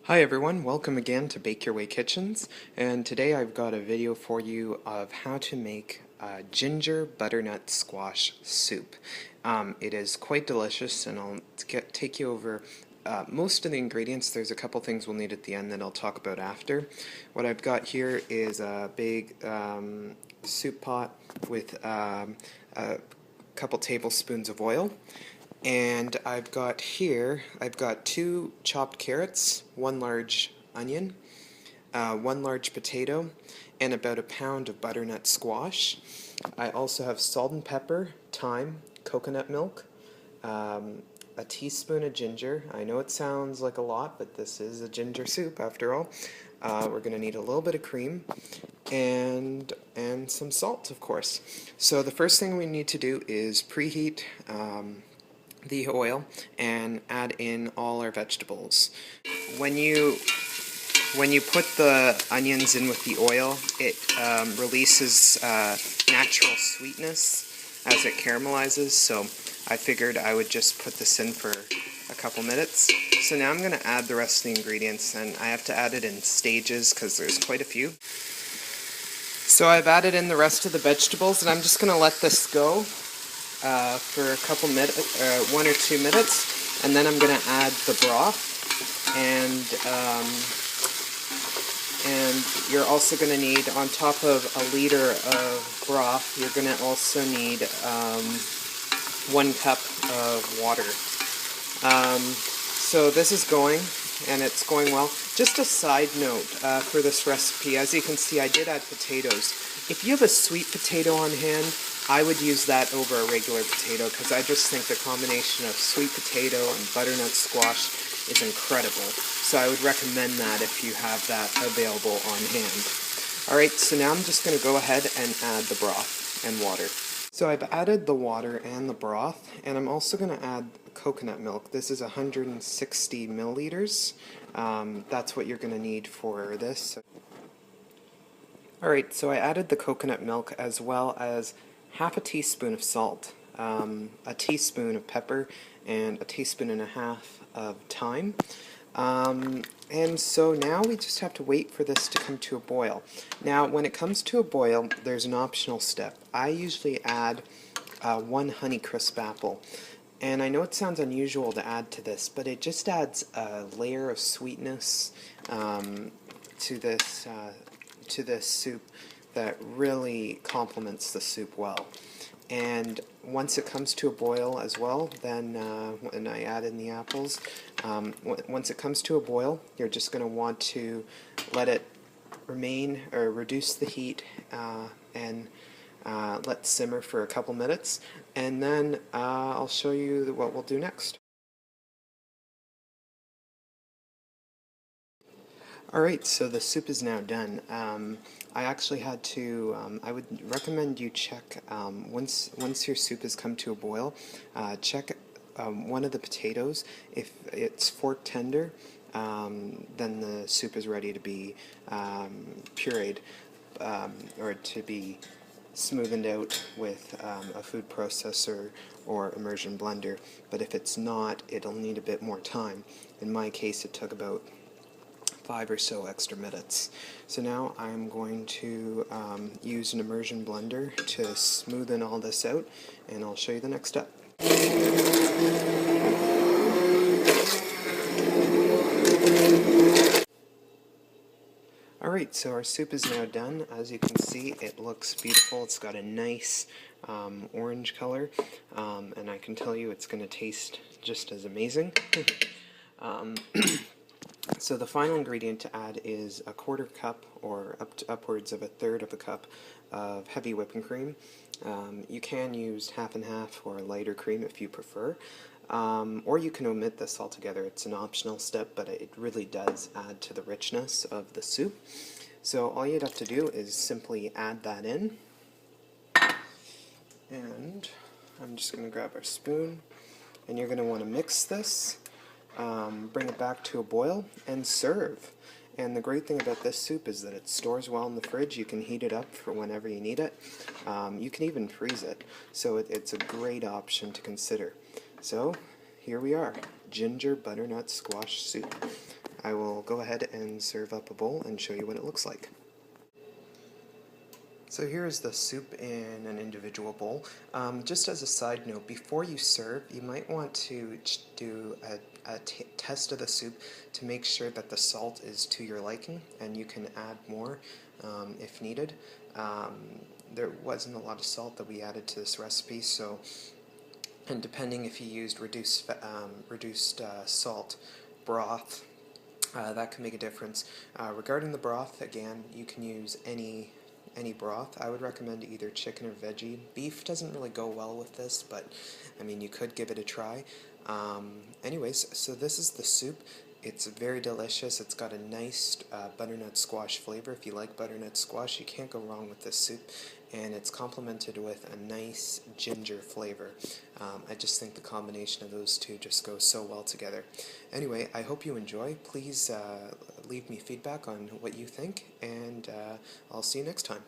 Hi everyone, welcome again to Bake Your Way Kitchens, and today I've got a video for you of how to make ginger butternut squash soup. It is quite delicious, and I'll take you over most of the ingredients. There's a couple things we'll need at the end that I'll talk about after. What I've got here is a big soup pot with a couple tablespoons of oil. And I've got 2 chopped carrots, 1 large onion, 1 large potato, and about a pound of butternut squash. I also have salt and pepper, thyme, coconut milk, a teaspoon of ginger. I know it sounds like a lot, but this is a ginger soup after all. We're going to need a little bit of cream and some salt, of course. So the first thing we need to do is preheat the oil and add in all our vegetables. When you put the onions in with the oil, it releases natural sweetness as it caramelizes, so I figured I would just put this in for a couple minutes. So now I'm going to add the rest of the ingredients, and I have to add it in stages because there's quite a few. So I've added in the rest of the vegetables, and I'm just going to let this go for a couple minutes, 1 or 2 minutes, and then I'm going to add the broth, and you're also going to need, on top of a liter of broth, you're going to also need 1 cup of water. So this is going, and it's going well. Just a side note for this recipe, as you can see, I did add potatoes. If you have a sweet potato on hand, I would use that over a regular potato because I just think the combination of sweet potato and butternut squash is incredible. So I would recommend that if you have that available on hand. Alright, so now I'm just going to go ahead and add the broth and water. So I've added the water and the broth, and I'm also going to add coconut milk. This is 160 milliliters. That's what you're going to need for this. Alright, so I added the coconut milk as well as half a teaspoon of salt, a teaspoon of pepper, and a teaspoon and a half of thyme. And so now we just have to wait for this to come to a boil. Now when it comes to a boil, there's an optional step. I usually add 1 Honeycrisp apple. And I know it sounds unusual to add to this, but it just adds a layer of sweetness to this soup that really complements the soup well. And once it comes to a boil as well, then when I add in the apples, once it comes to a boil, you're just going to want to let it remain or reduce the heat and let simmer for a couple minutes, and then I'll show you what we'll do next. Alright, so the soup is now done. I actually had to, I would recommend you check, once your soup has come to a boil, check one of the potatoes. If it's fork tender, then the soup is ready to be pureed, or to be smoothened out with a food processor or immersion blender. But if it's not, it'll need a bit more time. In my case, it took about 5 or so extra minutes. So now I'm going to use an immersion blender to smoothen all this out, and I'll show you the next step. Alright, so our soup is now done. As you can see, it looks beautiful. It's got a nice orange color, and I can tell you it's going to taste just as amazing. So the final ingredient to add is a 1/4 cup, or upwards of 1/3 of a cup, of heavy whipping cream. You can use half and half or lighter cream if you prefer, or you can omit this altogether. It's an optional step, but it really does add to the richness of the soup. So all you'd have to do is simply add that in, and I'm just going to grab our spoon, and you're going to want to mix this. Bring it back to a boil, and serve. And the great thing about this soup is that it stores well in the fridge. You can heat it up for whenever you need it. You can even freeze it. So it's a great option to consider. So here we are, ginger butternut squash soup. I will go ahead and serve up a bowl and show you what it looks like. So here's the soup in an individual bowl. Just as a side note, before you serve, you might want to do a test of the soup to make sure that the salt is to your liking, and you can add more if needed. There wasn't a lot of salt that we added to this recipe, so, and depending if you used reduced salt broth, that can make a difference. Regarding the broth, again, you can use any broth. I would recommend either chicken or veggie. Beef doesn't really go well with this, but I mean, you could give it a try. Anyways, so this is the soup. It's very delicious. It's got a nice butternut squash flavor. If you like butternut squash, you can't go wrong with this soup. And it's complemented with a nice ginger flavor. I just think the combination of those two just goes so well together. Anyway, I hope you enjoy. Please leave me feedback on what you think, and I'll see you next time.